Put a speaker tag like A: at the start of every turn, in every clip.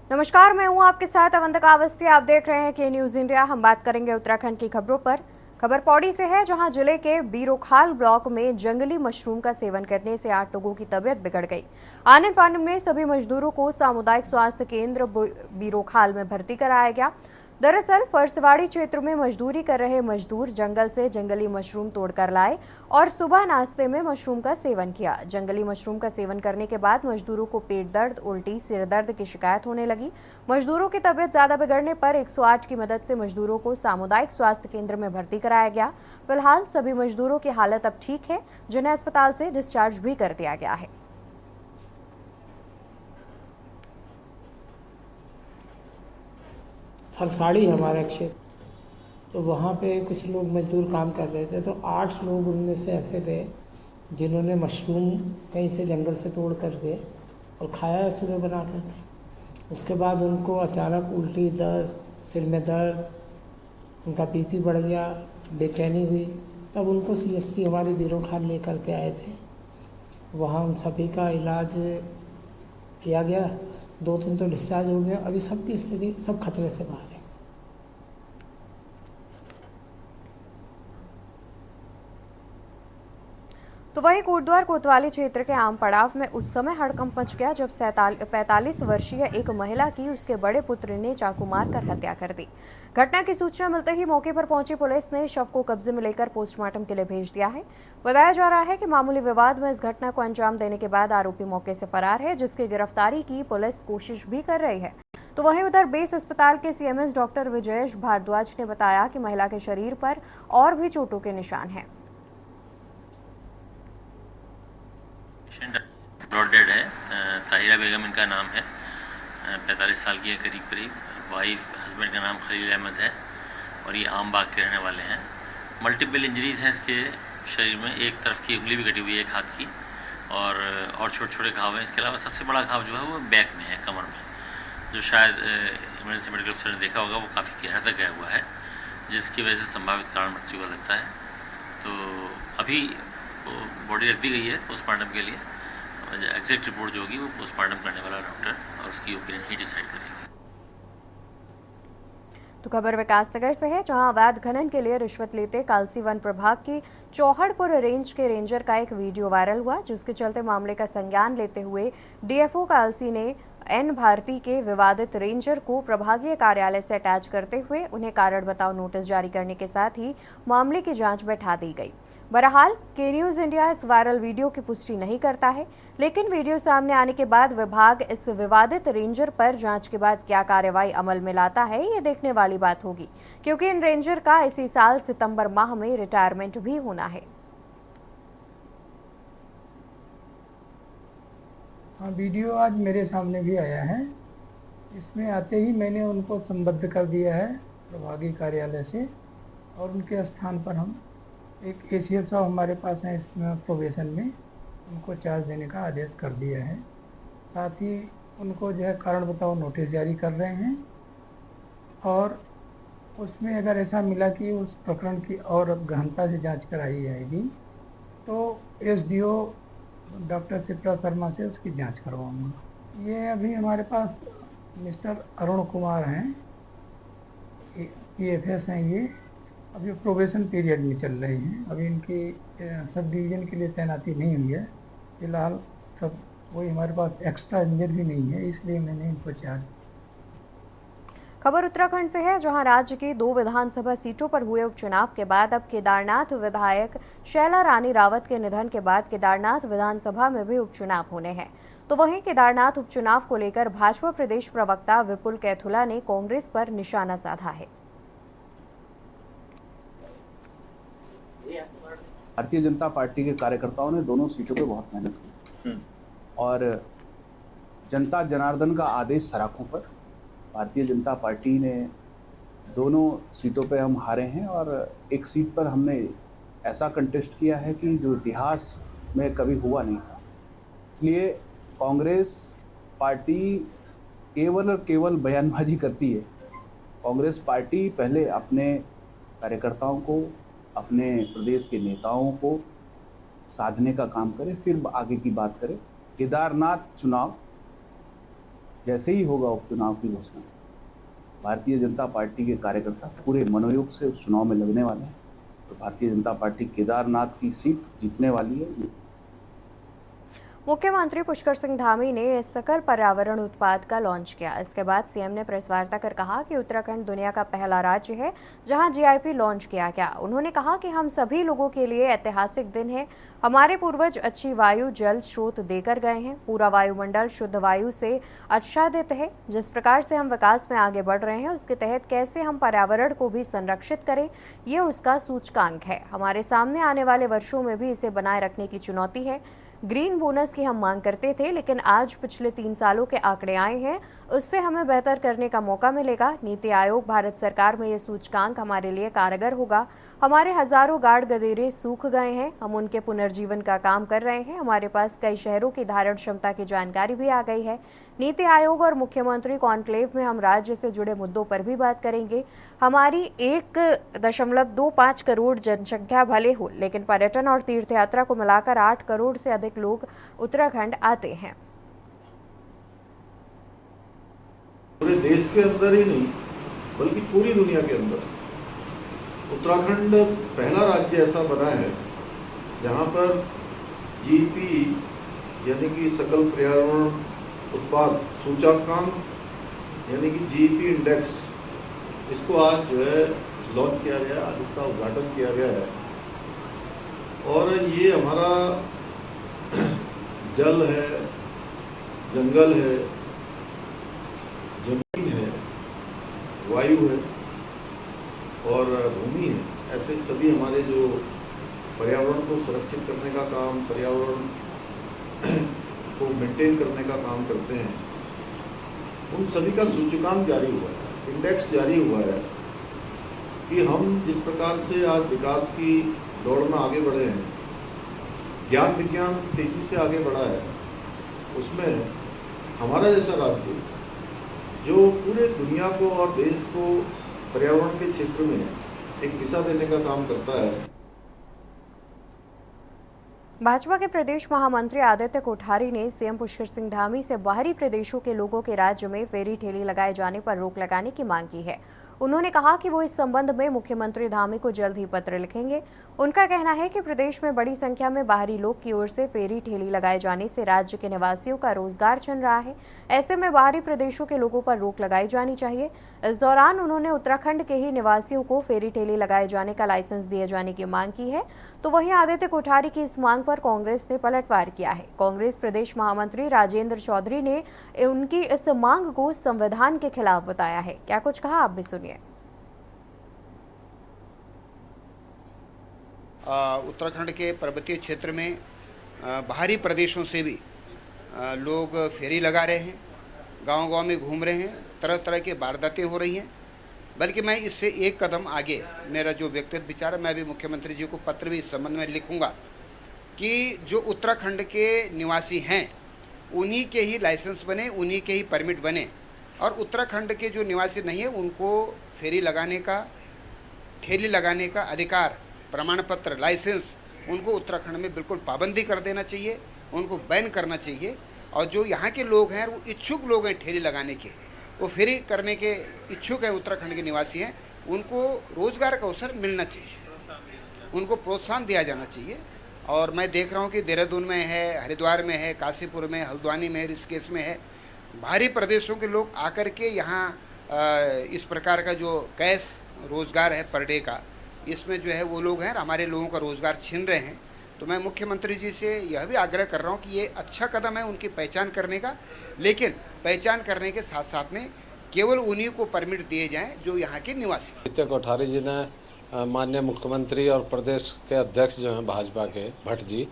A: नमस्कार, मैं हूं आपके साथ अवंतिका अवस्थी। आप देख रहे हैं के न्यूज इंडिया। हम बात करेंगे उत्तराखंड की खबरों पर। खबर पौड़ी से है, जहां जिले के बीरोखाल ब्लॉक में जंगली मशरूम का सेवन करने से 8 लोगों की तबीयत बिगड़ गई। आनंद फानम में सभी मजदूरों को सामुदायिक स्वास्थ्य केंद्र बीरोखाल में भर्ती कराया गया। दरअसल फरसवाड़ी क्षेत्र में मजदूरी कर रहे मजदूर जंगल से जंगली मशरूम तोड़कर लाए और सुबह नाश्ते में मशरूम का सेवन किया। जंगली मशरूम का सेवन करने के बाद मजदूरों को पेट दर्द, उल्टी, सिर दर्द की शिकायत होने लगी। मजदूरों की तबीयत ज्यादा बिगड़ने पर 108 की मदद से मजदूरों को सामुदायिक स्वास्थ्य केंद्र में भर्ती कराया गया। फिलहाल सभी मजदूरों की हालत अब ठीक है, जिन्हें अस्पताल से डिस्चार्ज भी कर दिया गया है।
B: फरसाड़ी हमारा क्षेत्र, तो वहाँ पे कुछ लोग मजदूर काम कर रहे थे, तो 8 लोग उनमें से ऐसे थे जिन्होंने मशरूम कहीं से जंगल से तोड़ करके और खाया सुबह बना करके। उसके बाद उनको अचानक उल्टी, दस्त, सिर में दर्द, उनका बीपी बढ़ गया, बेचैनी हुई। तब उनको सीएससी हमारी बीरोखाल लेकर के आए थे। वहाँ उन सभी का इलाज किया गया। 2 दिन तो डिस्चार्ज हो गया। अभी सबकी स्थिति सब खतरे से बाहर है।
A: तो वहीं कोटद्वार कोतवाली क्षेत्र के आम पड़ाव में उस समय हड़कंप मच गया जब 45 वर्षीय एक महिला की उसके बड़े पुत्र ने चाकू मारकर हत्या कर दी। घटना की सूचना मिलते ही मौके पर पहुंची पुलिस ने शव को कब्जे में लेकर पोस्टमार्टम के लिए भेज दिया है। बताया जा रहा है कि मामूली विवाद में इस घटना को अंजाम देने के बाद आरोपी मौके से फरार है, जिसकी गिरफ्तारी की पुलिस कोशिश भी कर रही है। तो वहीं उधर बेस अस्पताल के सीएमएस डॉक्टर विजयेश भारद्वाज ने बताया कि महिला के शरीर पर और भी चोटों के निशान हैं।
C: ब्रॉड डेड है। ताहिरा बेगम इनका नाम है। 45 साल की है करीब करीब। वाइफ हस्बैंड का नाम खलील अहमद है और ये आम बाग के रहने वाले हैं। मल्टीपल इंजरीज हैं इसके शरीर में। एक तरफ की उंगली भी कटी हुई है, एक हाथ की, और छोटे छोटे घाव हैं। इसके अलावा सबसे बड़ा घाव जो है वो बैक में है, कमर में, जो शायद इमरजेंसी मेडिकल ऑफिसर ने देखा होगा। वो काफ़ी गहरा तक गया हुआ है, जिसकी वजह से संभावित कारण मृत्यु का लगता है। तो अभी बॉडी रख दी गई है पोस्टमार्टम के लिए। एग्जैक्ट रिपोर्ट जो होगी वो पोस्टमार्टम करने वाला डॉक्टर और उसकी ओपिनियन ही डिसाइड करेंगे।
A: तो खबर विकास नगर से है, जहां अवैध खनन के लिए रिश्वत लेते कालसी वन प्रभाग की चौहड़पुर रेंज के रेंजर का एक वीडियो वायरल हुआ, जिसके चलते मामले का संज्ञान लेते हुए डीएफओ कालसी ने एन भारती के विवादित रेंजर को प्रभागीय कार्यालय से अटैच करते हुए उन्हें कारण बताओ नोटिस जारी करने के साथ ही मामले की जांच बैठा दी गई। बहरहाल के न्यूज इंडिया इस वायरल वीडियो की पुष्टि नहीं करता है, लेकिन वीडियो सामने आने के बाद विभाग इस विवादित रेंजर पर जांच के बाद क्या कार्रवाई अमल में लाता है, ये देखने वाली बात होगी, क्योंकि इन रेंजर का इसी साल सितंबर माह में रिटायरमेंट भी होना है।
D: हाँ, वीडियो आज मेरे सामने भी आया है। इसमें आते ही मैंने उनको संबद्ध कर दिया है प्रभागीय कार्यालय से, और उनके स्थान पर हम एक एसीएल साहब हमारे पास हैं इस प्रोबेशन में, उनको चार्ज देने का आदेश कर दिया है। साथ ही उनको जो है कारण बताओ नोटिस जारी कर रहे हैं, और उसमें अगर ऐसा मिला कि उस प्रकरण की और गहनता से जांच कराई जाएगी तो एसडीओ डॉक्टर शिप्रा शर्मा से उसकी जांच करवाऊंगा। ये अभी हमारे पास मिस्टर अरुण कुमार हैं, EFS हैं। ये अभी प्रोबेशन पीरियड में चल रहे हैं। अभी इनकी सब डिवीज़न के लिए तैनाती नहीं हुई है फिलहाल। सब वही हमारे पास एक्स्ट्रा इंजन भी नहीं है, इसलिए मैंने इनको चार्ज।
A: खबर उत्तराखंड से है, जहां राज्य की 2 विधानसभा सीटों पर हुए उपचुनाव के बाद अब केदारनाथ विधायक शैला रानी रावत के निधन के बाद केदारनाथ विधानसभा में भी उपचुनाव होने हैं। तो वहीं केदारनाथ उपचुनाव को लेकर भाजपा प्रदेश प्रवक्ता विपुल कैथुला ने कांग्रेस पर निशाना साधा है।
E: भारतीय जनता पार्टी के कार्यकर्ताओं ने दोनों सीटों पे बहुत मेहनत की और जनता जनार्दन का आदेश सराखों पर भारतीय जनता पार्टी ने दोनों सीटों पे हम हारे हैं, और एक सीट पर हमने ऐसा कंटेस्ट किया है कि जो इतिहास में कभी हुआ नहीं था। इसलिए कांग्रेस पार्टी केवल और केवल बयानबाजी करती है। कांग्रेस पार्टी पहले अपने कार्यकर्ताओं को, अपने प्रदेश के नेताओं को साधने का काम करे, फिर आगे की बात करे। केदारनाथ चुनाव जैसे ही होगा उपचुनाव की घोषणा, भारतीय जनता पार्टी के कार्यकर्ता पूरे मनोयोग से उस चुनाव में लगने वाले हैं। तो भारतीय जनता पार्टी केदारनाथ की सीट जीतने वाली है।
A: मुख्यमंत्री पुष्कर सिंह धामी ने सकल पर्यावरण उत्पाद का लॉन्च किया। इसके बाद सीएम ने प्रेस वार्ता कर कहा कि उत्तराखंड दुनिया का पहला राज्य है जहां जीआईपी लॉन्च किया गया। उन्होंने कहा कि हम सभी लोगों के लिए ऐतिहासिक दिन है। हमारे पूर्वज अच्छी वायु जल स्रोत देकर गए हैं। पूरा वायुमंडल शुद्ध वायु से आच्छादित है। जिस प्रकार से हम विकास में आगे बढ़ रहे हैं उसके तहत कैसे हम पर्यावरण को भी संरक्षित करें, ये उसका सूचकांक है। हमारे सामने आने वाले वर्षों में भी इसे बनाए रखने की चुनौती है। ग्रीन बोनस की हम मांग करते थे, लेकिन आज पिछले 3 सालों के आंकड़े आए हैं, उससे हमें बेहतर करने का मौका मिलेगा। नीति आयोग, भारत सरकार में ये सूचकांक हमारे लिए कारगर होगा। हमारे हजारों गाड़ गदेरे सूख गए हैं, हम उनके पुनर्जीवन का काम कर रहे हैं। हमारे पास कई शहरों की धारण क्षमता की जानकारी भी आ गई है। नीति आयोग और मुख्यमंत्री कॉन्क्लेव में हम राज्य से जुड़े मुद्दों पर भी बात करेंगे। हमारी 1.25 करोड़ जनसंख्या भले हो, लेकिन पर्यटन और तीर्थ यात्रा को मिलाकर 8 करोड़ से अधिक लोग उत्तराखंड आते हैं।
F: पूरे देश के अंदर ही नहीं बल्कि पूरी दुनिया के अंदर उत्तराखंड पहला राज्य ऐसा बना है जहां पर जीपी यानी कि सकल पर्यावरण उत्पाद सूचकांक यानी कि जीपी इंडेक्स, इसको आज जो है लॉन्च किया गया, आज इसका उद्घाटन किया गया है। और ये हमारा जल है, जंगल है, जमीन है, वायु है और भूमि है, ऐसे सभी हमारे जो पर्यावरण को सुरक्षित करने का काम, पर्यावरण को मेंटेन करने का काम करते हैं, उन सभी का सूचकांक जारी हुआ है, इंडेक्स जारी हुआ है कि हम जिस प्रकार से आज विकास की दौड़ में आगे बढ़े हैं, ज्ञान विज्ञान तेजी से आगे बढ़ा है, उसमें हमारा जैसा राज्य जो पूरे दुनिया को और देश को पर्यावरण के क्षेत्र में एक दिशा देने का काम करता है।
A: भाजपा के प्रदेश महामंत्री आदित्य कोठारी ने सीएम पुष्कर सिंह धामी से बाहरी प्रदेशों के लोगों के राज्य में फेरी ठेली लगाए जाने पर रोक लगाने की मांग की है। उन्होंने कहा कि वो इस संबंध में मुख्यमंत्री धामी को जल्द ही पत्र लिखेंगे। उनका कहना है कि प्रदेश में बड़ी संख्या में बाहरी लोग की ओर से फेरी ठेली लगाए जाने से राज्य के निवासियों का रोजगार छिन रहा है। ऐसे में बाहरी प्रदेशों के लोगों पर रोक लगाई जानी चाहिए। इस दौरान उन्होंने उत्तराखंड के ही निवासियों को फेरी ठेली लगाए जाने का लाइसेंस दिए जाने की मांग की है। तो वहीं आदित्य कोठारी की इस मांग पर कांग्रेस ने पलटवार किया है। कांग्रेस प्रदेश महामंत्री राजेंद्र चौधरी ने उनकी इस मांग को संविधान के खिलाफ बताया है। क्या कुछ कहा, आप भी सुनिए।
G: उत्तराखंड के पर्वतीय क्षेत्र में बाहरी प्रदेशों से भी लोग फेरी लगा रहे हैं, गांव-गांव में घूम रहे हैं, तरह तरह की वारदातें हो रही हैं। बल्कि मैं इससे एक कदम आगे, मेरा जो व्यक्तिगत विचार है, मैं भी मुख्यमंत्री जी को पत्र भी इस संबंध में लिखूंगा कि जो उत्तराखंड के निवासी हैं उन्हीं के ही लाइसेंस बने, उन्हीं के ही परमिट बने, और उत्तराखंड के जो निवासी नहीं है उनको फेरी लगाने का, ठेली लगाने का अधिकार, प्रमाण पत्र, लाइसेंस, उनको उत्तराखंड में बिल्कुल पाबंदी कर देना चाहिए, उनको बैन करना चाहिए। और जो यहाँ के लोग हैं, वो इच्छुक लोग हैं ठेली लगाने के, वो फेरी करने के इच्छुक हैं, उत्तराखंड के निवासी हैं, उनको रोजगार का अवसर मिलना चाहिए, उनको प्रोत्साहन दिया जाना चाहिए। और मैं देख रहा हूँ कि देहरादून में है, हरिद्वार में है, काशीपुर में, हल्द्वानी में, ऋषिकेश में है, बाहरी प्रदेशों के लोग आकर के यहाँ इस प्रकार का जो कैश रोजगार है पर डे का, इसमें जो है वो लोग हैं, हमारे लोगों का रोजगार छीन रहे हैं। तो मैं मुख्यमंत्री जी से यह भी आग्रह कर रहा हूँ कि ये अच्छा कदम है उनकी पहचान करने का, लेकिन पहचान करने के साथ साथ में केवल उन्हीं को परमिट दिए जाएं जो यहाँ के निवासी।
H: आदित्य कोठारी जी ने माननीय मुख्यमंत्री और प्रदेश के अध्यक्ष जो हैं भाजपा के भट्ट जी,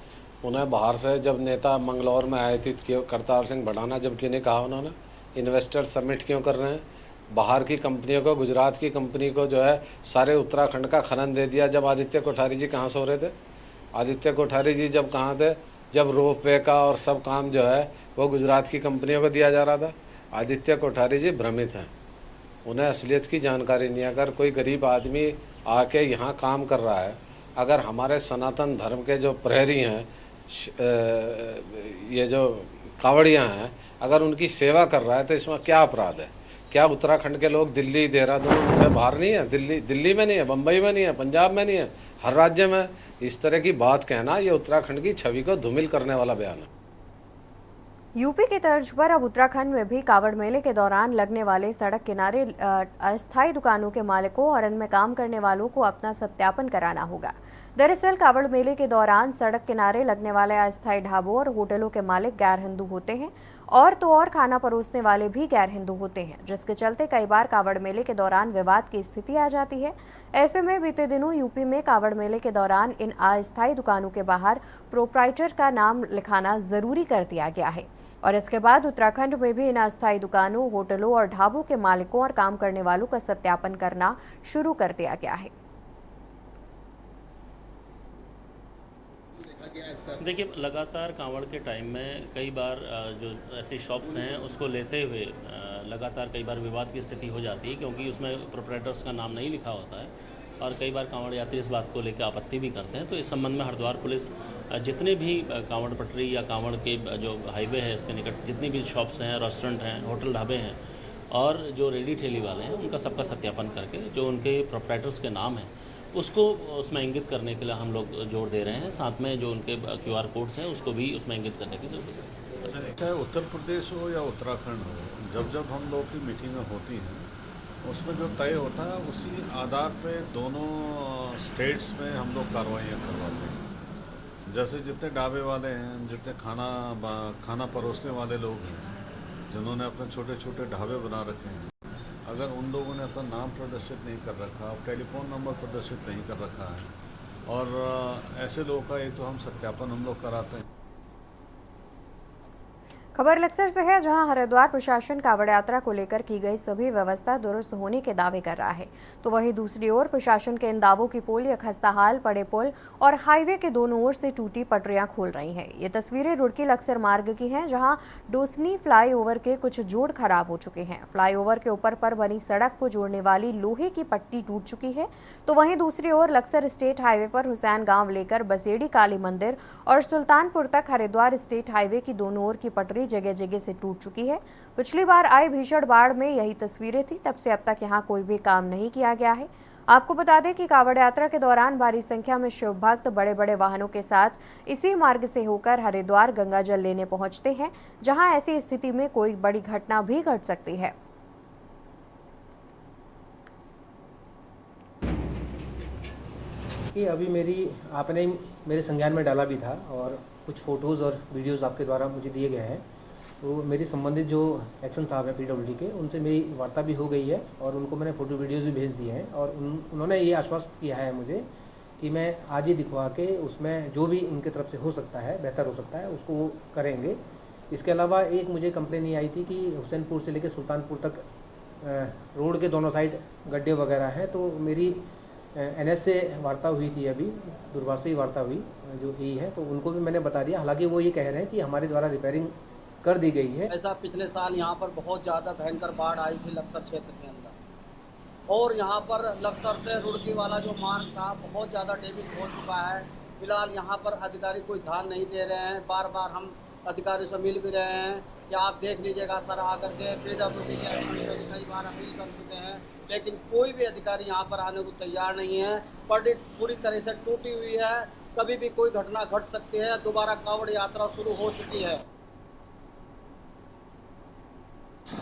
H: उन्हें बाहर से जब नेता मंगलौर में आयोजित किए, करतार सिंह भड़ाना जब क्यों नहीं कहा उन्होंने, इन्वेस्टर समिट क्यों कर रहे हैं, बाहर की कंपनियों को, गुजरात की कंपनी को जो है सारे उत्तराखंड का खनन दे दिया। जब आदित्य कोठारी जी कहाँ सो रहे थे? आदित्य कोठारी जी जब कहाँ थे? जब रोपवे का और सब काम जो है वो गुजरात की कंपनियों को दिया जा रहा था। आदित्य कोठारी जी भ्रमित हैं, उन्हें असलियत की जानकारी नहीं। अगर कोई गरीब आदमी आके यहाँ काम कर रहा है, अगर हमारे सनातन धर्म के जो प्रहरी हैं, ये जो कांवड़िया हैं, अगर उनकी सेवा कर रहा है तो इसमें क्या अपराध है? क्या उत्तराखंड के लोग दिल्ली देहरादून उनसे बाहर नहीं है? दिल्ली में नहीं है, बम्बई में नहीं है, पंजाब में नहीं है, हर राज्य में? इस तरह की बात कहना ये उत्तराखंड की छवि को धूमिल करने वाला बयान है।
A: यूपी की तर्ज पर अब उत्तराखंड में भी कावड़ मेले के दौरान लगने वाले सड़क किनारे अस्थायी दुकानों के मालिकों और इनमें काम करने वालों को अपना सत्यापन कराना होगा। दरअसल कावड़ मेले के दौरान सड़क किनारे लगने वाले अस्थायी ढाबों और होटलों के मालिक गैर हिंदू होते हैं और तो और खाना परोसने वाले भी गैर हिंदू होते हैं, जिसके चलते कई बार कावड़ मेले के दौरान विवाद की स्थिति आ जाती है। ऐसे में बीते दिनों यूपी में कावड़ मेले के दौरान इन अस्थायी दुकानों के बाहर प्रोप्राइटर का नाम लिखाना जरूरी कर दिया गया है और इसके बाद उत्तराखंड में भी इन अस्थायी दुकानों, होटलों और ढाबों के मालिकों और काम करने वालों का सत्यापन करना शुरू कर दिया गया है।
I: देखिए, लगातार कांवड़ के टाइम में कई बार जो ऐसी शॉप्स हैं उसको लेते हुए लगातार कई बार विवाद की स्थिति हो जाती है, क्योंकि उसमें प्रोप्राइटर्स का नाम नहीं लिखा होता है और कई बार कांवड़ यात्री इस बात को लेकर आपत्ति भी करते हैं। तो इस संबंध में हरिद्वार पुलिस जितने भी कांवड़ पटरी या कांवड़ के जो हाईवे है इसके निकट जितनी भी शॉप्स हैं, रेस्टोरेंट हैं, होटल ढाबे हैं और जो रेडी ठेली वाले हैं, उनका सबका सत्यापन करके जो उनके प्रोप्राइटर्स के नाम हैं उसको उसमें इंगित करने के लिए हम लोग जोर दे रहे हैं। साथ में जो उनके QR कोड्स हैं उसको भी उसमें इंगित करने की जरूरत है।
J: चाहे उत्तर प्रदेश हो या उत्तराखंड हो, जब हम लोग की मीटिंगें होती हैं उसमें जो तय होता है उसी आधार पे दोनों स्टेट्स में हम लोग कार्रवाइयाँ करवाते हैं। जैसे जितने ढाबे वाले हैं, जितने खाना परोसने वाले लोग हैं, जिन्होंने अपने छोटे छोटे ढाबे बना रखे हैं, अगर उन लोगों ने अपना नाम प्रदर्शित नहीं कर रखा, टेलीफोन नंबर प्रदर्शित नहीं कर रखा है और ऐसे लोगों का एक तो हम सत्यापन हम लोग कराते हैं।
A: खबर लक्सर से है, जहां हरिद्वार प्रशासन कावड़ यात्रा को लेकर की गई सभी व्यवस्था दुरुस्त होने के दावे कर रहा है, तो वहीं दूसरी ओर प्रशासन के इन दावों की पोल या खस्ताहाल पड़े पुल और हाईवे के दोनों ओर से टूटी पटरियां खोल रही हैं। ये तस्वीरें रुड़की लक्सर मार्ग की हैं, जहां डोसनी फ्लाईओवर के कुछ जोड़ खराब हो चुके हैं। फ्लाईओवर के ऊपर पर बनी सड़क को जोड़ने वाली लोहे की पट्टी टूट चुकी है, तो वहीं दूसरी ओर लक्सर स्टेट हाईवे पर हुसैन गांव लेकर बसेड़ी काली मंदिर और सुल्तानपुर तक हरिद्वार स्टेट हाईवे की दोनों ओर की पटरी जगह जगह से टूट चुकी है। पिछली बार आई भीषण बाढ़ में यही तस्वीरें थी, तब से अब तक यहां कोई भी काम नहीं किया गया है। आपको बता दें कि कावड़ यात्रा के दौरान भारी संख्या में शिव भक्त बड़े बड़े वाहनों के साथ इसी मार्ग से होकर हरिद्वार गंगा जल लेने पहुंचते हैं, जहां ऐसी स्थिति में कोई बड़ी घटना भी घट सकती है।
K: कि अभी आपने मेरे संज्ञान में डाला भी था और कुछ फ़ोटोज़ और वीडियोज़ आपके द्वारा मुझे दिए गए हैं, तो मेरी संबंधित जो एक्शन साहब हैं PWD के, उनसे मेरी वार्ता भी हो गई है और उनको मैंने फ़ोटो वीडियोज़ भी भेज दिए हैं और उन्होंने ये आश्वस्त किया है मुझे कि मैं आज ही दिखवा के उसमें जो भी उनके तरफ से हो सकता है, बेहतर हो सकता है, उसको वो करेंगे। इसके अलावा एक मुझे कंप्लेन ये आई थी कि हुसैनपुर से लेकर सुल्तानपुर तक रोड के दोनों साइड गड्ढे वगैरह हैं, तो मेरी NS से वार्ता हुई थी, अभी दूरभाष से ही वार्ता हुई जो ई है, तो उनको भी मैंने बता दिया। हालांकि वो ये कह रहे हैं कि हमारे द्वारा रिपेयरिंग कर दी गई है।
L: ऐसा पिछले साल यहाँ पर बहुत ज़्यादा भयंकर बाढ़ आई थी लक्सर क्षेत्र के अंदर, और यहाँ पर लक्सर से रुड़की वाला जो मार्ग था बहुत ज़्यादा डैमेज हो चुका है। फिलहाल यहाँ पर अधिकारी कोई ध्यान नहीं दे रहे हैं। बार बार हम अधिकारी से मिल भी रहे हैं कि आप देख लीजिएगा सर आकर के, PWD के कई बार अपील कर चुके हैं, लेकिन कोई भी अधिकारी यहाँ पर आने को तैयार नहीं है। पटरी पूरी तरह से टूटी हुई है, कभी भी कोई घटना घट सकती है। दोबारा कावड़ यात्रा शुरू हो चुकी है।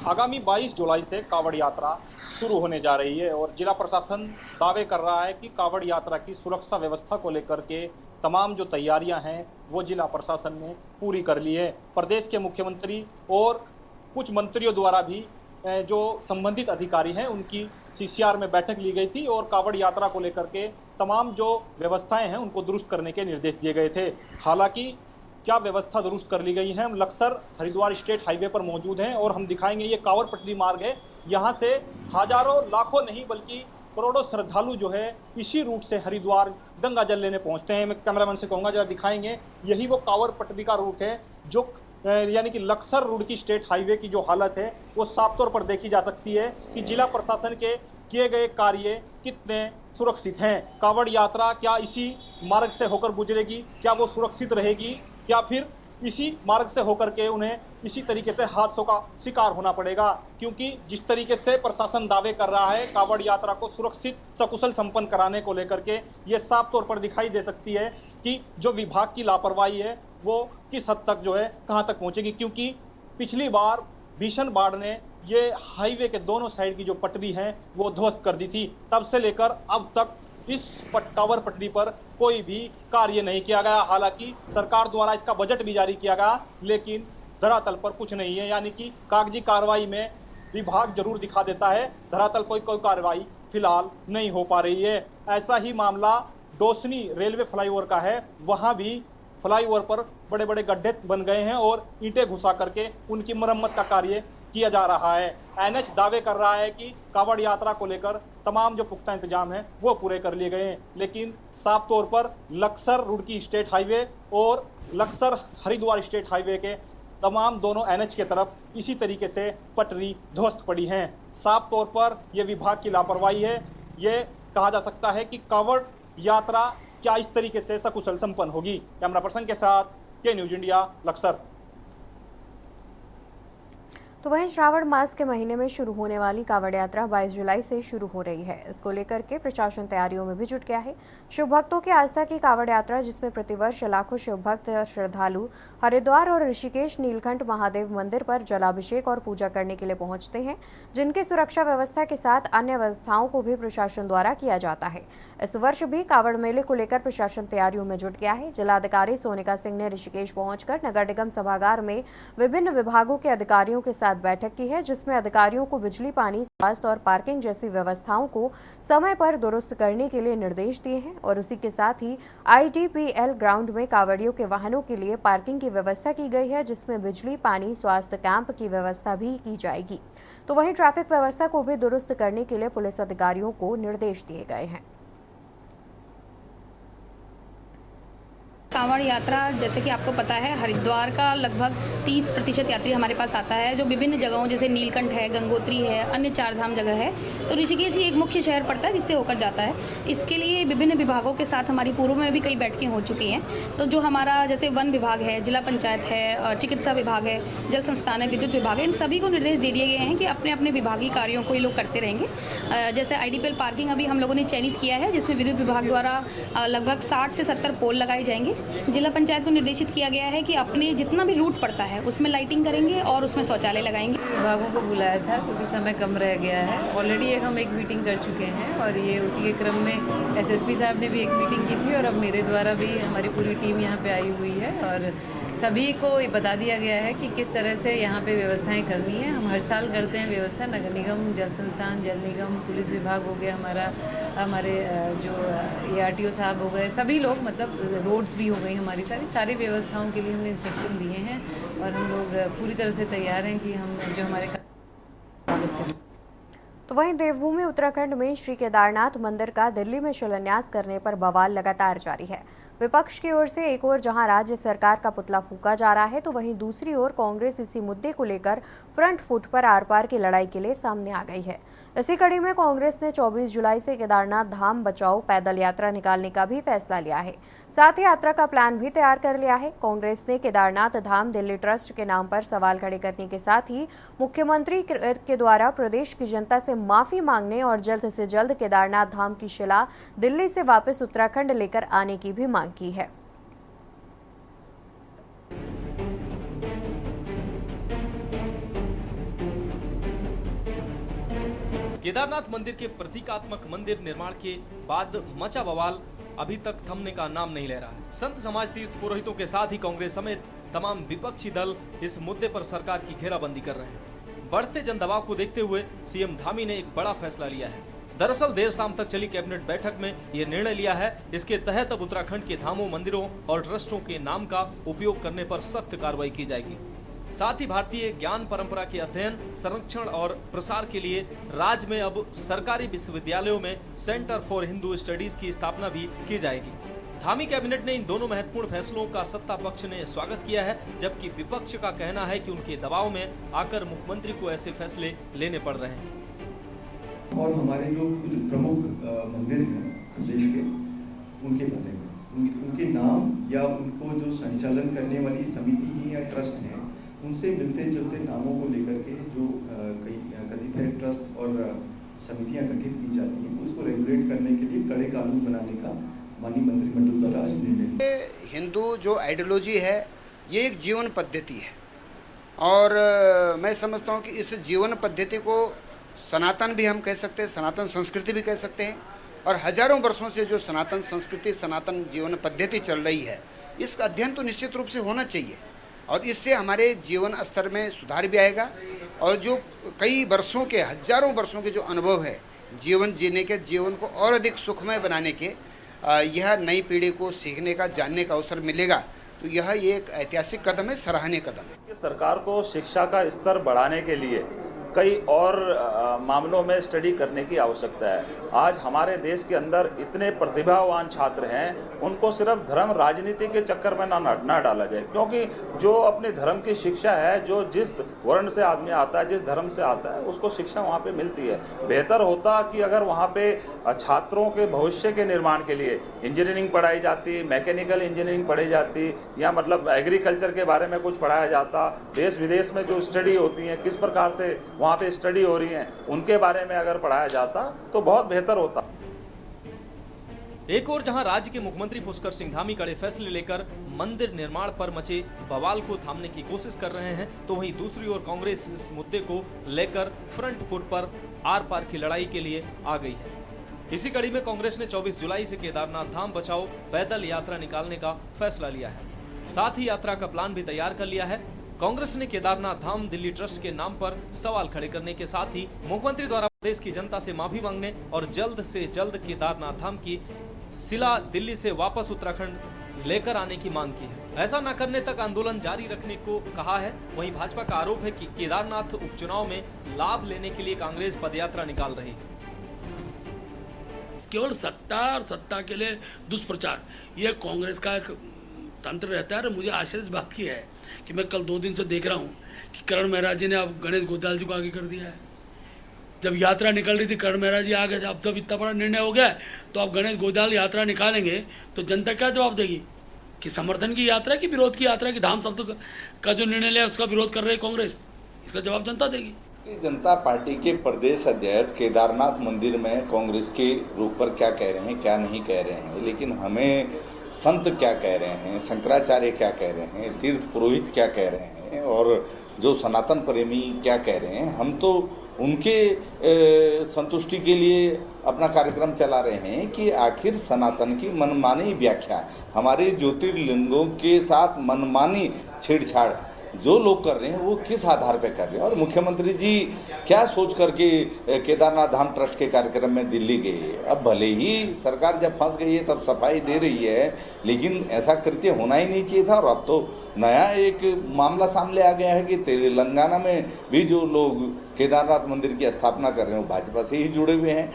M: आगामी 22 जुलाई से कावड़ यात्रा शुरू होने जा रही है और जिला प्रशासन दावे कर रहा है कि कावड़ यात्रा की सुरक्षा व्यवस्था को लेकर के तमाम जो तैयारियां हैं वो जिला प्रशासन ने पूरी कर ली है। प्रदेश के मुख्यमंत्री और कुछ मंत्रियों द्वारा भी जो संबंधित अधिकारी हैं उनकी CCR में बैठक ली गई थी और कावड़ यात्रा को लेकर के तमाम जो व्यवस्थाएं हैं उनको दुरुस्त करने के निर्देश दिए गए थे। हालांकि क्या व्यवस्था दुरुस्त कर ली गई है, हम लक्सर हरिद्वार स्टेट हाईवे पर मौजूद हैं और हम दिखाएंगे। ये कावड़ पटरी मार्ग है, यहाँ से हजारों लाखों नहीं बल्कि करोड़ों श्रद्धालु जो है इसी रूट से हरिद्वार गंगा जल लेने पहुँचते हैं। मैं कैमरामैन से कहूँगा जरा दिखाएंगे, यही वो कावड़ पटरी का रूट है जो यानी कि लक्सर रुड़की स्टेट हाईवे की जो हालत है वो साफ तौर पर देखी जा सकती है कि जिला प्रशासन के किए गए कार्य कितने सुरक्षित हैं। कावड़ यात्रा क्या इसी मार्ग से होकर गुजरेगी, क्या वो सुरक्षित रहेगी, क्या फिर इसी मार्ग से होकर के उन्हें इसी तरीके से हादसों का शिकार होना पड़ेगा, क्योंकि जिस तरीके से प्रशासन दावे कर रहा है कांवड़ यात्रा को सुरक्षित सकुशल संपन्न कराने को लेकर के, ये साफ तौर पर दिखाई दे सकती है कि जो विभाग की लापरवाही है वो किस हद तक जो है कहाँ तक पहुँचेगी। क्योंकि पिछली बार भीषण बाढ़ ने ये हाईवे के दोनों साइड की जो पटरी है वो ध्वस्त कर दी थी, तब से लेकर अब तक इस टावर पटरी पर कोई भी कार्य नहीं किया गया। हालांकि सरकार द्वारा इसका बजट भी जारी किया गया, लेकिन धरातल पर कुछ नहीं है, यानी कि कागजी कार्रवाई में विभाग जरूर दिखा देता है, धरातल पर कोई कार्रवाई फिलहाल नहीं हो पा रही है। ऐसा ही मामला डोसनी रेलवे फ्लाईओवर का है, वहां भी फ्लाईओवर पर बड़े बड़े गड्ढे बन गए हैं और ईंटें घुसा करके उनकी मरम्मत का कार्य किया जा रहा है। एनएच दावे कर रहा है कि कांवड़ यात्रा को लेकर तमाम जो पुख्ता इंतजाम हैं वो पूरे कर लिए गए हैं, लेकिन साफ तौर पर लक्सर रुड़की स्टेट हाईवे और लक्सर हरिद्वार स्टेट हाईवे के तमाम दोनों एनएच के तरफ इसी तरीके से पटरी ध्वस्त पड़ी हैं। साफ तौर पर यह विभाग की लापरवाही है। ये कहा जा सकता है कि कांवड़ यात्रा क्या इस तरीके से सकुशल संपन्न होगी। कैमरा पर्सन के साथ के न्यूज इंडिया, लक्सर।
A: तो वहीं श्रावण मास के महीने में शुरू होने वाली कांवड़ यात्रा 22 जुलाई से शुरू हो रही है। इसको लेकर के प्रशासन तैयारियों में भी जुट गया है। शिव भक्तों की आस्था की कांवड़ यात्रा, जिसमें प्रतिवर्ष लाखों शिव भक्त और श्रद्धालु हरिद्वार और ऋषिकेश नीलकंठ महादेव मंदिर पर जलाभिषेक और पूजा करने के लिए पहुंचते हैं, जिनकी सुरक्षा व्यवस्था के साथ अन्य व्यवस्थाओं को भी प्रशासन द्वारा किया जाता है। इस वर्ष भी कांवड़ मेले को लेकर प्रशासन तैयारियों में जुट गया है। जिलाधिकारी सोनिका सिंह ने ऋषिकेश पहुंचकर नगर निगम सभागार में विभिन्न विभागों के अधिकारियों के साथ बैठक की है, जिसमें अधिकारियों को बिजली, पानी, स्वास्थ्य और पार्किंग जैसी व्यवस्थाओं को समय पर दुरुस्त करने के लिए निर्देश दिए हैं। और उसी के साथ ही IDPL ग्राउंड में कांवड़ियों के वाहनों के लिए पार्किंग की व्यवस्था की गई है, जिसमें बिजली, पानी, स्वास्थ्य कैंप की व्यवस्था भी की जाएगी। तो वहीं ट्रैफिक व्यवस्था को भी दुरुस्त करने के लिए पुलिस अधिकारियों को निर्देश दिए गए हैं।
N: कांवड़ यात्रा, जैसे कि आपको पता है, हरिद्वार का लगभग 30% यात्री हमारे पास आता है, जो विभिन्न जगहों जैसे नीलकंठ है, गंगोत्री है, अन्य 4 धाम जगह है। तो ऋषिकेश ही एक मुख्य शहर पड़ता है जिससे होकर जाता है। इसके लिए विभिन्न विभागों के साथ हमारी पूर्व में भी कई बैठकें हो चुकी हैं। तो जो हमारा जैसे वन विभाग है, जिला पंचायत है, चिकित्सा विभाग है, जल संस्थान है, विद्युत विभाग है, इन सभी को निर्देश दे दिए गए हैं कि अपने अपने विभागीय कार्यों को ये लोग करते रहेंगे। जैसे IDPL पार्किंग अभी हम लोगों ने चयनित किया है, जिसमें विद्युत विभाग द्वारा लगभग 60 से 70 पोल लगाए जाएंगे। जिला पंचायत को निर्देशित किया गया है कि अपने जितना भी रूट पड़ता है उसमें लाइटिंग करेंगे और उसमें शौचालय लगाएंगे।
O: विभागों को बुलाया था क्योंकि समय कम रह गया है। ऑलरेडी हम एक मीटिंग कर चुके हैं और ये उसी के क्रम में SSP साहब ने भी एक मीटिंग की थी और अब मेरे द्वारा भी हमारी पूरी टीम यहाँ पे आई हुई है और सभी को ये बता दिया गया है कि किस तरह से यहाँ पे व्यवस्थाएं करनी है। हम हर साल करते हैं व्यवस्था, नगर निगम, जल संस्थान, जल निगम, पुलिस विभाग हो गया हमारे जो ARTO साहब हो गए, सभी लोग, मतलब रोड्स भी हो गई हमारी सारी व्यवस्थाओं के लिए हमने इंस्ट्रक्शन दिए हैं और हम लोग पूरी तरह से तैयार हैं कि हम जो हमारे स्वागत करें।
A: तो वहीं देवभूमि उत्तराखंड में श्री केदारनाथ मंदिर का दिल्ली में शिलान्यास करने पर बवाल लगातार जारी है। विपक्ष की ओर से एक ओर जहां राज्य सरकार का पुतला फूंका जा रहा है, तो वहीं दूसरी ओर कांग्रेस इसी मुद्दे को लेकर फ्रंट फुट पर आर पार की लड़ाई के लिए सामने आ गई है। इसी कड़ी में कांग्रेस ने 24 जुलाई से केदारनाथ धाम बचाओ पैदल यात्रा निकालने का भी फैसला लिया है। साथ ही यात्रा का प्लान भी तैयार कर लिया है। कांग्रेस ने केदारनाथ धाम दिल्ली ट्रस्ट के नाम पर सवाल खड़े करने के साथ ही मुख्यमंत्री के द्वारा प्रदेश की जनता से माफी मांगने और जल्द से जल्द केदारनाथ धाम की शिला दिल्ली से वापस उत्तराखंड लेकर आने की भी मांग की है।
P: केदारनाथ मंदिर के प्रतीकात्मक मंदिर निर्माण के बाद मचा बवाल अभी तक थमने का नाम नहीं ले रहा है। संत समाज तीर्थ पुरोहितों के साथ ही कांग्रेस समेत तमाम विपक्षी दल इस मुद्दे पर सरकार की घेराबंदी कर रहे हैं। बढ़ते जन दबाव को देखते हुए सीएम धामी ने एक बड़ा फैसला लिया है। दरअसल देर शाम तक चली कैबिनेट बैठक में यह निर्णय लिया है। इसके तहत अब उत्तराखंड के धामों, मंदिरों और ट्रस्टों के नाम का उपयोग करने पर सख्त कार्रवाई की जाएगी। साथ ही भारतीय ज्ञान परंपरा के अध्ययन, संरक्षण और प्रसार के लिए राज्य में अब सरकारी विश्वविद्यालयों में सेंटर फॉर हिंदू स्टडीज की स्थापना भी की जाएगी। धामी कैबिनेट ने इन दोनों महत्वपूर्ण फैसलों का सत्ता पक्ष ने स्वागत किया है, जबकि विपक्ष का कहना है कि उनके दबाव में आकर मुख्यमंत्री को ऐसे फैसले लेने पड़ रहे हैं।
Q: और हमारे जो कुछ प्रमुख मंदिर हैं प्रदेश के, उनके बारे में उनके नाम या उनको जो संचालन करने वाली समिति है या ट्रस्ट है, उनसे मिलते जुलते नामों को लेकर के जो कई कतिपय ट्रस्ट और समितियां गठित की जाती हैं, उसको रेगुलेट करने के लिए कड़े कानून बनाने का माननीय मंत्रिमंडल द्वारा आज निर्णय लिया।
G: हिंदू जो आइडियोलॉजी है ये एक जीवन पद्धति है और मैं समझता हूँ कि इस जीवन पद्धति को सनातन भी हम कह सकते हैं, सनातन संस्कृति भी कह सकते हैं। और हजारों वर्षों से जो सनातन संस्कृति, सनातन जीवन पद्धति चल रही है, इसका अध्ययन तो निश्चित रूप से होना चाहिए और इससे हमारे जीवन स्तर में सुधार भी आएगा। और जो कई वर्षों के, हजारों वर्षों के जो अनुभव है जीवन जीने के, जीवन को और अधिक सुखमय बनाने के, यह नई पीढ़ी को सीखने का, जानने का अवसर मिलेगा। तो यह एक ऐतिहासिक कदम है, सराहनीय कदम है।
R: सरकार को शिक्षा का स्तर बढ़ाने के लिए कई और मामलों में स्टडी करने की आवश्यकता है। आज हमारे देश के अंदर इतने प्रतिभावान छात्र हैं, उनको सिर्फ धर्म राजनीति के चक्कर में ना डाला जाए, क्योंकि जो अपने धर्म की शिक्षा है, जो जिस वर्ण से आदमी आता है, जिस धर्म से आता है, उसको शिक्षा वहाँ पे मिलती है। बेहतर होता कि अगर वहाँ पे छात्रों के भविष्य के निर्माण के लिए इंजीनियरिंग पढ़ाई जाती, मैकेनिकल इंजीनियरिंग पढ़ाई जाती, या मतलब एग्रीकल्चर के बारे में कुछ पढ़ाया जाता। देश विदेश में जो स्टडी होती है, किस प्रकार से वहाँ पे स्टडी हो रही है, उनके बारे में अगर पढ़ाया जाता तो बहुत बेहतर होता।
P: एक और जहां राज्य के मुख्यमंत्री पुष्कर सिंह धामी कड़े फैसले लेकर मंदिर निर्माण पर मचे बवाल को थामने की कोशिश कर रहे हैं, तो वहीं दूसरी ओर कांग्रेस इस मुद्दे को लेकर फ्रंट फुट पर आर पार की लड़ाई के लिए आ गई है। इसी कड़ी में कांग्रेस ने 24 जुलाई से केदारनाथ धाम बचाओ पैदल यात्रा निकालने का फैसला लिया है। साथ ही यात्रा का प्लान भी तैयार कर लिया है। कांग्रेस ने केदारनाथ धाम दिल्ली ट्रस्ट के नाम पर सवाल खड़े करने के साथ ही मुख्यमंत्री द्वारा प्रदेश की जनता से माफी मांगने और जल्द से जल्द केदारनाथ धाम की शिला दिल्ली से वापस उत्तराखंड लेकर आने की मांग की है। ऐसा न करने तक आंदोलन जारी रखने को कहा है। वहीं भाजपा का आरोप है कि केदारनाथ उपचुनाव में लाभ लेने के लिए कांग्रेस पदयात्रा निकाल रही है।
S: केवल सत्ता और सत्ता के लिए दुष्प्रचार, यह कांग्रेस का एक तंत्र रहता है। और मुझे आश्चर्य इस बात की है कि मैं कल 2 दिन से देख रहा हूँ कि करण मेहरा जी ने अब गणेश गोदाल जी को आगे कर दिया है। जब यात्रा निकल रही थी करण मेहरा जी आ गए, अब जब इतना बड़ा निर्णय हो गया तो अब गणेश गोदाल यात्रा निकालेंगे तो जनता क्या जवाब देगी कि समर्थन की यात्रा की विरोध की यात्रा की, धाम शब्द का जो निर्णय लिया उसका विरोध कर रही है कांग्रेस, इसका जवाब जनता देगी।
T: जनता पार्टी के प्रदेश अध्यक्ष केदारनाथ मंदिर में कांग्रेस के रूप पर क्या कह रहे हैं, क्या नहीं कह रहे हैं, लेकिन हमें संत क्या कह रहे हैं, शंकराचार्य क्या कह रहे हैं, तीर्थ पुरोहित क्या कह रहे हैं और जो सनातन प्रेमी क्या कह रहे हैं, हम तो उनके संतुष्टि के लिए अपना कार्यक्रम चला रहे हैं कि आखिर सनातन की मनमानी व्याख्या, हमारे ज्योतिर्लिंगों के साथ मनमानी छेड़छाड़ जो लोग कर रहे हैं वो किस आधार पर कर रहे हैं। और मुख्यमंत्री जी क्या सोच करके केदारनाथ धाम ट्रस्ट के कार्यक्रम में दिल्ली गए। अब भले ही सरकार जब फंस गई है तब सफाई दे रही है, लेकिन ऐसा कृत्य होना ही नहीं चाहिए था। और अब तो नया एक मामला सामने आ गया है कि तेलंगाना में भी जो लोग केदारनाथ मंदिर की स्थापना कर रहे हैं वो भाजपा से ही जुड़े हुए हैं।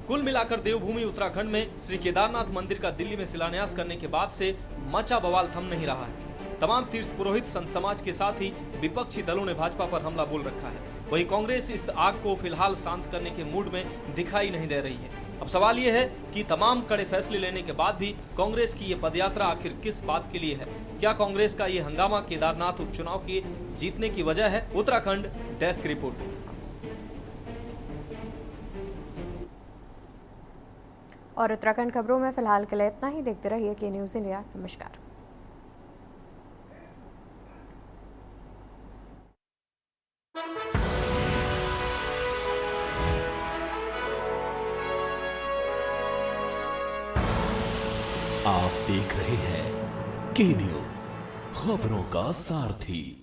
P: कुल मिलाकर देवभूमि उत्तराखंड में श्री केदारनाथ मंदिर का दिल्ली में शिलान्यास करने के बाद से मचा बवाल थम नहीं रहा है। तमाम तीर्थ पुरोहित, संत समाज के साथ ही विपक्षी दलों ने भाजपा पर हमला बोल रखा है। वहीं कांग्रेस इस आग को फिलहाल शांत करने के मूड में दिखाई नहीं दे रही है। अब सवाल यह है कि तमाम कड़े फैसले लेने के बाद भी कांग्रेस की ये पदयात्रा आखिर किस बात के लिए है? क्या कांग्रेस का ये हंगामा केदारनाथ उपचुनाव की जीतने की वजह है? Uttarakhand desk report.
A: और उत्तराखंड खबरों में फिलहाल के लिए इतना ही। देखते रहिए के न्यूज़ इंडिया। नमस्कार।
U: आप देख रहे हैं के न्यूज़, खबरों का सारथी।